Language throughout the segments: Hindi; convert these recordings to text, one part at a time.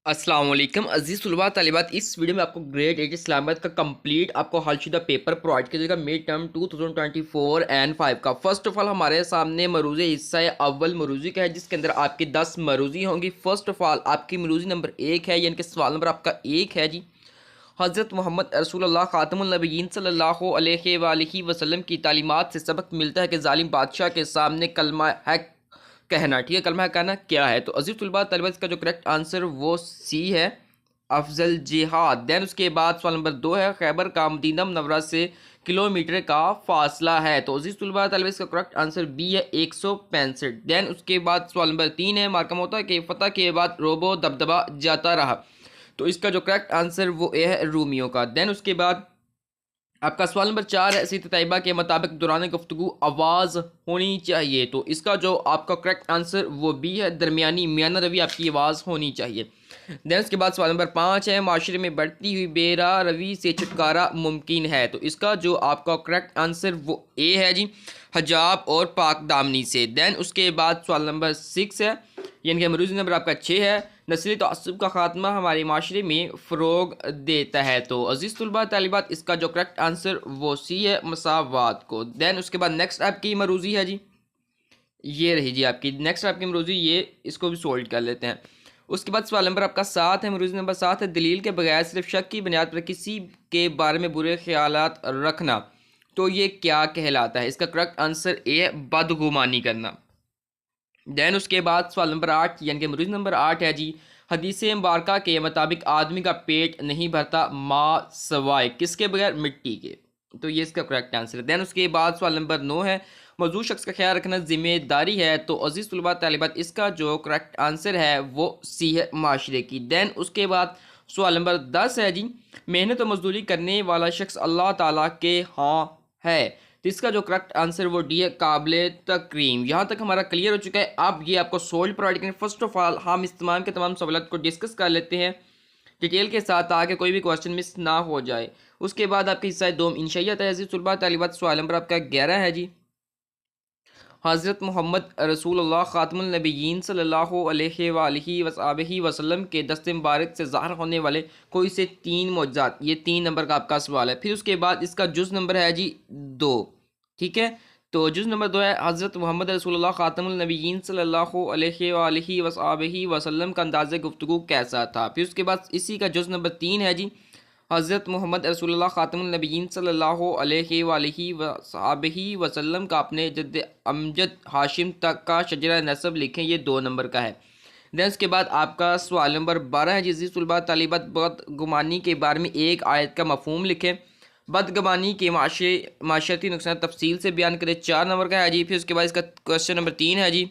अस्सलाम वालेकुम अजीज़ तलबा तालिबात। इस वीडियो में आपको ग्रेड 8 इस्लामाबाद का कंप्लीट आपको हलशुदा पेपर प्रोवाइड किया जाएगा मिड टर्म 2024 एंड 5 का। फर्स्ट ऑफ ऑल हमारे सामने मरूज़ी हिस्सा है, अव्वल मरूज़ी का है, जिसके अंदर आपकी 10 मरूज़ी होंगी। फर्स्ट ऑफ ऑल आपकी मरूज़ी नंबर 1 है, यानी कि सवाल नंबर आपका 1 है जी। हज़रत मोहम्मद रसूलुल्लाह ख़ातमुन नबिय्यीन सल्लल्लाहु अलैहि वसल्लम की तालीमात से सबक मिलता है कि जालिम बादशाह के सामने कलमा है कहना। ठीक है, कलमा है कहना क्या है? तो अजीज़ तलबा तलबा इसका जो करेक्ट आंसर वो सी है, अफजल जिहाद। देन उसके बाद सवाल नंबर 2 है, खैबर का मदीना मुनव्वरा से किलोमीटर का फासला है। तो अजीज़ तलबा तलबा इसका करेक्ट आंसर बी है, 165। देन उसके बाद सवाल नंबर 3 है, मार्का मोता के फतह के बाद रोबो दबदबा जाता रहा। तो इसका जो करेक्ट आंसर वो ए है, रूमियों का। देन उसके बाद आपका सवाल नंबर 4 है, सीत तैयबा के मुताबिक दौरान गुफ्तगू आवाज़ होनी चाहिए। तो इसका जो आपका करेक्ट आंसर वो बी है, दरमियानी मियाना रवि आपकी आवाज़ होनी चाहिए। देन उसके बाद सवाल नंबर 5 है, माशरे में बढ़ती हुई बेरा रवि से छुटकारा मुमकिन है। तो इसका जो आपका करेक्ट आंसर वो ए है जी, हजाब और पाक दामनी से। देन उसके बाद सवाल नंबर 6 है, यानी कि मरूज़ी नंबर आपका 6 है, नस्ली तअस्सुब का खात्मा हमारे माशरे में फ़रोग देता है। तो अजीज़ तलबा तालिबात इसका जो करेक्ट आंसर वो सी है, मसावात को। देन उसके बाद नेक्स्ट आपकी मरूज़ी है जी, ये रही जी आपकी नेक्स्ट आपकी मरूज़ी, ये इसको भी सोल्व कर लेते हैं। उसके बाद सवाल नंबर आपका 7 है, मरूज़ी नंबर 7 है, दलील के बगैर सिर्फ शक की बुनियाद पर किसी के बारे में बुरे ख्यालात रखना। तो ये क्या कहलाता है? इसका करेक्ट आंसर ए है, बदगुमानी करना। देन उसके बाद सवाल नंबर 8, यानी कि मरूज़ नंबर 8 है जी, हदीस मुबारका के मुताबिक आदमी का पेट नहीं भरता माँ सवाए किसके बगैर? मिट्टी के। तो ये इसका करेक्ट आंसर है। देन उसके बाद सवाल नंबर 9 है, मौजूद शख्स का ख्याल रखना जिम्मेदारी है। तो अजीज़ तलबा तालिबात इसका जो करेक्ट आंसर है वो सी है, माशरे की। देन उसके बाद सवाल नंबर 10 है जी, मेहनत और मजदूरी करने वाला शख्स अल्लाह ताला के हाँ है। तो इसका जो करेक्ट आंसर वो डी है, काबिल तकरीम। यहाँ तक हमारा क्लियर हो चुका है। अब ये आपको सोल्व प्रोवाइड करें। फर्स्ट ऑफ ऑल हम इस तमाम के तमाम सवाल को डिस्कस कर लेते हैं डिटेल के साथ, ताकि कोई भी क्वेश्चन मिस ना हो जाए। उसके बाद आपकी हिस्सा दोम इंशाइयत है। अज़ीज़ तलबा तालिबात सवाल नंबर आपका 11 है जी, हज़रत मोहम्मद रसूलुल्लाह ख़ातमुन नबिय्यीन सल्लल्लाहु अलैहि वसल्लम के दस्ते मुबारक से ज़ाहिर होने वाले कोई से 3 मौजज़ात। ये 3 नंबर का आपका सवाल है। फिर उसके बाद इसका जुज़ नंबर है जी 2। ठीक है, तो जुज़ नंबर 2 है, हज़रत मोहम्मद रसूलुल्लाह ख़ातमुन नबिय्यीन सल्लल्लाहु अलैहि वसल्लम का अंदाज़ गुफ्तगू कैसा था। फिर उसके बाद इसी का जुज़ नंबर 3 है जी, हज़रत मोहम्मद रसूलुल्लाह ख़ातमुन नबिय्यीन सल्लल्लाहु अलैहि वसल्लम का अपने जद्द अमजद हाशिम तक का शजरा नसब लिखें। ये 2 नंबर का है। देन उसके बाद आपका सवाल नंबर 12 है, जिस तलबा तालिबात बदगुमानी के बारे में एक आयत का मफहूम लिखें। बदगुमानी के माशरती नुकसान तफसील से बयान करें। 4 नंबर का है जी। फिर उसके बाद इसका क्वेश्चन नंबर 3 है जी,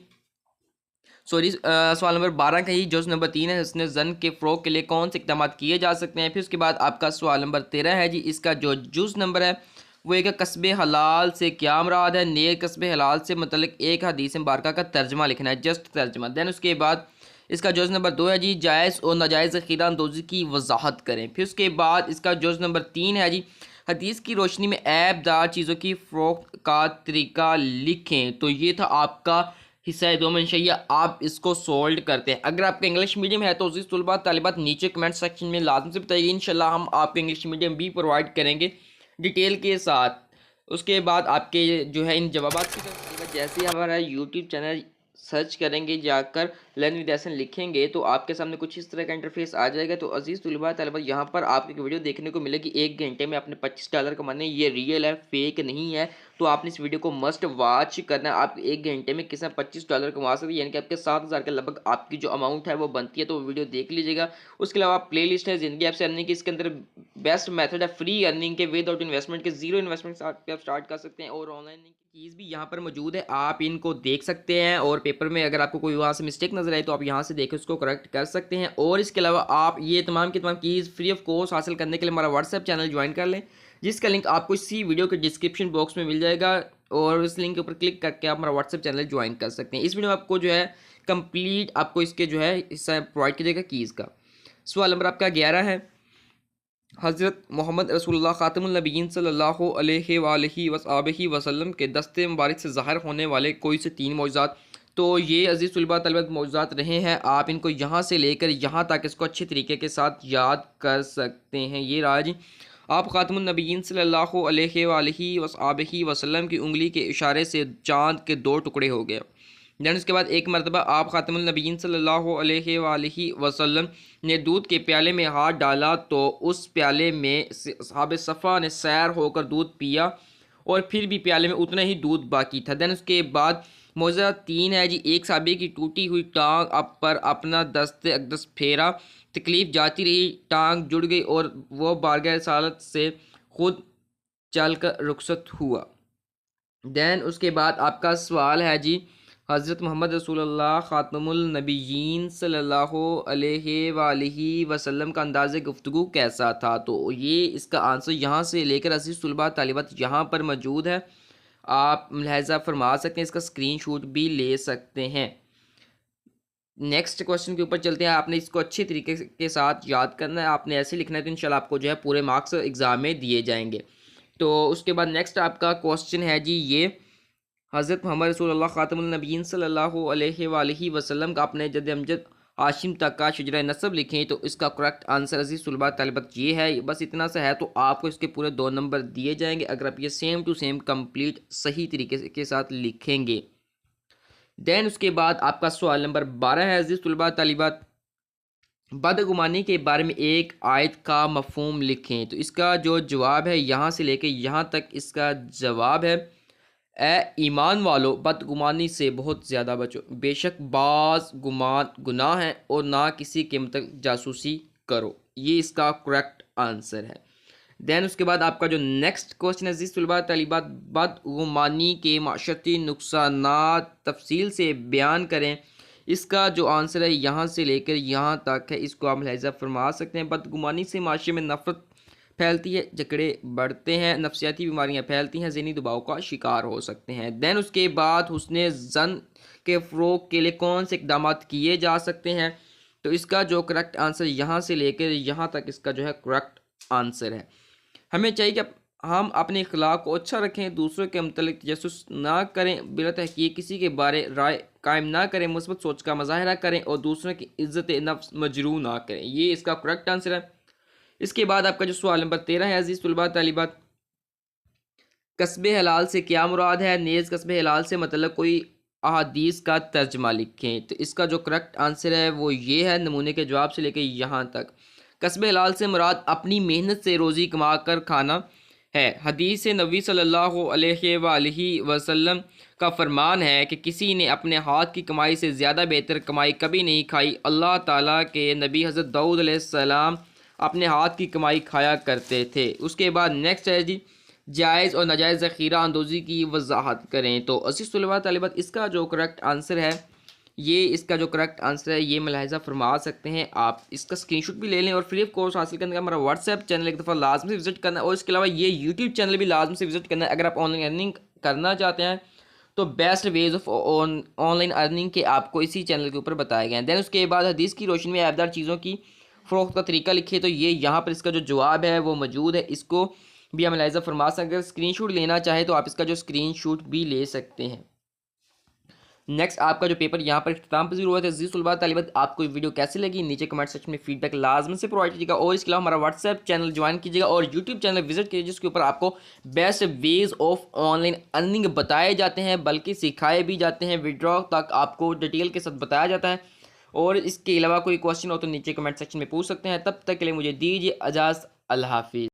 सॉरी सवाल नंबर 12 का ही जुज़ नंबर 3 है, उसने जन के फ़रोग के लिए कौन से इक़दाम किए जा सकते हैं। फिर उसके बाद आपका सवाल नंबर 13 है जी, इसका जो जुज़ नंबर है वो एक कस्बे हलाल से क्या मुराद है। नेक कस्बे हलाल से मतलब एक हदीस मुबारका का तर्जमा लिखना है, जस्ट तर्जमा। देन उसके बाद इसका जुज़ नंबर 2 है जी, जायज़ और नाजायज़ ख़ीरा अंदोज़ी की वजाहत करें। फिर उसके बाद इसका जुज़ नंबर 3 है जी, हदीस की रोशनी में ऐबदार चीज़ों की फ़रोख्त का तरीका लिखें। तो ये था आपका हिस्सा है 2 मंशैया। आप इसको सोल्व करते हैं। अगर आपका इंग्लिश मीडियम है तो अज़ीज़ तलबा तालिबात नीचे कमेंट सेक्शन में लाजम से बताइए। इंशाल्लाह हम आपको इंग्लिश मीडियम भी प्रोवाइड करेंगे डिटेल के साथ। उसके बाद आपके जो है इन जवाबात की तरफ जैसे ही हमारा यूट्यूब चैनल सर्च करेंगे, जाकर लर्न विद एहसन लिखेंगे तो आपके सामने कुछ इस तरह का इंटरफेस आ जाएगा। तो अजीज़ तलबा तलबा यहाँ पर आपको एक वीडियो देखने को मिलेगी, 1 घंटे में आपने $25 कमाने। ये रियल है, फेक नहीं है। तो आपने इस वीडियो को मस्ट वॉच करना है। आप 1 घंटे में किसी $25 कमा सकते हैं, यानी कि आपके 7,000 के लगभग आपकी जो अमाउंट है वो बनती है। तो वो वीडियो देख लीजिएगा। उसके अलावा प्ले लिस्ट है ज़िंदगी ऐप से अर्निंग की, इसके अंदर बेस्ट मेथड है फ्री अर्निंग के, विदाउट इन्वेस्टमेंट के, जीरो इन्वेस्टमेंट से आप स्टार्ट कर सकते हैं। और ऑनलाइन कीज़ भी यहाँ पर मौजूद है, आप इनको देख सकते हैं। और पेपर में अगर आपको कोई वहाँ से मिस्टेक नजर आए तो आप यहाँ से देकर उसको करेक्ट कर सकते हैं। और इसके अलावा आप ये तमाम की तमाम कीज़ फ्री ऑफ कॉस्ट हासिल करने के लिए हमारा व्हाट्सएप चैनल ज्वाइन कर लें, जिसका लिंक आपको इसी वीडियो के डिस्क्रिप्शन बॉक्स में मिल जाएगा। और इस लिंक के ऊपर क्लिक करके आप हमारा व्हाट्सएप चैनल ज्वाइन कर सकते हैं। इस वीडियो में आपको जो है कंप्लीट आपको इसके जो है हिस्सा प्रोवाइड कीजिएगा कीज़ का। सवाल नंबर आपका 11 है, हज़रत मोहम्मद रसूलुल्लाह ख़ातमुन नबिय्यीन सल्लल्लाहु अलैहि वसल्लम के दस्ते मुबारक से ज़ाहिर होने वाले कोई से 3 मौजज़ात। तो ये अजीज़ तलबा तलबत मौजूदात रहे हैं, आप इनको यहाँ से लेकर यहाँ तक इसको अच्छे तरीके के साथ याद कर सकते हैं। ये राज आप ख़ातमुन नबीयीन सल्लल्लाहु अलैहि वसल्लम की उंगली के इशारे से चाँद के दो टुकड़े हो गए। दैन उसके बाद एक मरतबा आप ख़ातमुन नबीयीन सल्लल्लाहु अलैहि वसल्लम ने दूध के प्याले में हाथ डाला तो उस प्याले में सहाबे सफ़ा ने सैर होकर दूध पिया और फिर भी प्याले में उतना ही दूध बाकी था। दैन उसके बाद मौज़ा 3 है जी, एक साहबी की टूटी हुई टांग अब पर अपना दस्ते अकदस फेरा, तकलीफ़ जाती रही, टांग जुड़ गई और वो बारगाह रिसालत से खुद चल कर रुखसत हुआ। दैन उसके बाद आपका सवाल है जी, हज़रत मोहम्मद रसूलुल्लाह ख़ातमुल नबिय्यीन सल्लल्लाहु अलैहि वसल्लम का अंदाज़ गुफ्तगू कैसा था। तो ये इसका आंसर यहाँ से लेकर अज़ीज़ तलबा तालिबात यहाँ पर मौजूद है, आप मुलाहिज़ा फरमा सकते हैं, इसका स्क्रीनशॉट भी ले सकते हैं। नेक्स्ट क्वेश्चन के ऊपर चलते हैं। आपने इसको अच्छे तरीके के साथ याद करना है, आपने ऐसे लिखना है तो इंशाल्लाह आपको जो है पूरे मार्क्स एग्ज़ाम में दिए जाएंगे। तो उसके बाद नेक्स्ट आपका क्वेश्चन है जी, ये हज़रत मोहम्मद रसूलुल्लाह ख़ातमुन नबिय्यीन सल्लल्लाहु अलैहि वसल्लम का अपने जद अमजद हाशिम तक का शजरा नसब लिखें। तो इसका करेक्ट आंसर अज़ीज़ तलबा तालिबात ये है। बस इतना सा है तो आपको इसके पूरे 2 नंबर दिए जाएंगे अगर आप ये सेम टू सेम कंप्लीट सही तरीके के साथ लिखेंगे। दैन उसके बाद आपका सवाल नंबर 12 है अज़ीज़ तलबा तालिबात, बदगुमानी के बारे में एक आयत का मफ़हूम लिखें। तो इसका जो जवाब है यहाँ से लेके यहाँ तक इसका जवाब है, ए ईमान वालों बदगुमानी से बहुत ज़्यादा बचो, बेशक बाज़ गुमान गुनाह है और ना किसी के मतलब जासूसी करो। ये इसका करेक्ट आंसर है। दैन उसके बाद आपका जो नेक्स्ट क्वेश्चन अज़ीज़ तलबा तालिबात, बदगुमानी के माशरती नुकसानात तफसील से बयान करें। इसका जो आंसर है यहाँ से लेकर यहाँ तक है, इसको आप मुलाहिज़ा फरमा सकते हैं। बदगुमानी से माशरे में नफ़रत फैलती है, झगड़े बढ़ते हैं, नफ्सियाती बीमारियां फैलती हैं, ज़हनी दबाव का शिकार हो सकते हैं। दैन उसके बाद हुस्ने ज़न के फ़रोग़ के लिए कौन से इक़दाम किए जा सकते हैं। तो इसका जो करेक्ट आंसर यहाँ से लेकर यहाँ तक इसका जो है करेक्ट आंसर है। हमें चाहिए कि हम अपने अखलाक को अच्छा रखें, दूसरों के मतलब तजस्सुस ना करें, बिला तहक़ीक़ किसी के बारे राय कायम ना करें, मुस्बत सोच का मुज़ाहरा करें और दूसरों की इज़्ज़त नफ्स मजरूह ना करें। ये इसका करेक्ट आंसर है। इसके बाद आपका जो सवाल नंबर 13 है अज़ीज़ तलबा तालिबात, कस्बे हलाल से क्या मुराद है। नेज़ कस्बे हलाल से मतलब कोई अहादीस का तर्जमा लिखें। तो इसका जो करेक्ट आंसर है वो ये है, नमूने के जवाब से लेकर यहाँ तक। कस्बे हलाल से मुराद अपनी मेहनत से रोज़ी कमा कर खाना है। हदीस नबी सल्लल्लाहु अलैहि वसल्लम का फरमान है कि किसी ने अपने हाथ की कमाई से ज़्यादा बेहतर कमाई कभी नहीं खाई। अल्लाह ताला के नबी हज़रत दाऊद अलैहिस्सलाम अपने हाथ की कमाई खाया करते थे। उसके बाद नेक्स्ट है जी, जायज़ और नाजायज़ ज़ख़ीरा अंदोज़ी की वजाहत करें। तो अज़ीज़ तलबा तालिबात इसका जो करेक्ट आंसर है ये इसका जो करेक्ट आंसर है ये मुलाहिज़ा फरमा सकते हैं। आप इसका स्क्रीनशॉट भी ले लें और फ्री ऑफ कोर्स हासिल करने का हमारा व्हाट्सएप चैनल एक दफ़ा लाजमी से विजिट करना है और इसके अलावा ये यूट्यूब चैनल भी लाजमी से विजिट करना है। अगर आप ऑनलाइन अर्निंग करना चाहते हैं तो best ways of online earning के आपको इसी चैनल के ऊपर बताए गए हैं। दैन उसके बाद हदीस की रोशनी में ऐबदार चीज़ों की फ़रोख्त का तरीका लिखिए। तो ये यहाँ पर इसका जो जवाब है वो मौजूद है, इसको भी हम मुलाहिज़ा फरमा सकते हैं। अगर स्क्रीनशॉट लेना चाहे तो आप इसका जो स्क्रीनशॉट भी ले सकते हैं। नेक्स्ट आपका जो पेपर यहाँ पर इख्तिताम पज़ीर हुआ था। अज़ीज़ तलबा तालिबात आपको ये वीडियो कैसी लगी नीचे कमेंट सेक्शन में फीडबैक लाजमी से प्रोवाइड कीजिएगा और इसके अलावा हमारा व्हाट्सएप चैनल ज्वाइन कीजिएगा और यूट्यूब चैनल विजिट कीजिए जिसके ऊपर आपको best ways of online earning बताए जाते हैं, बल्कि सिखाए भी जाते हैं। विड्रॉ तक आपको डिटेल के साथ बताया जाता है। और इसके अलावा कोई क्वेश्चन हो तो नीचे कमेंट सेक्शन में पूछ सकते हैं। तब तक के लिए मुझे दीजिए इजाज़त। अल्लाह हाफिज़।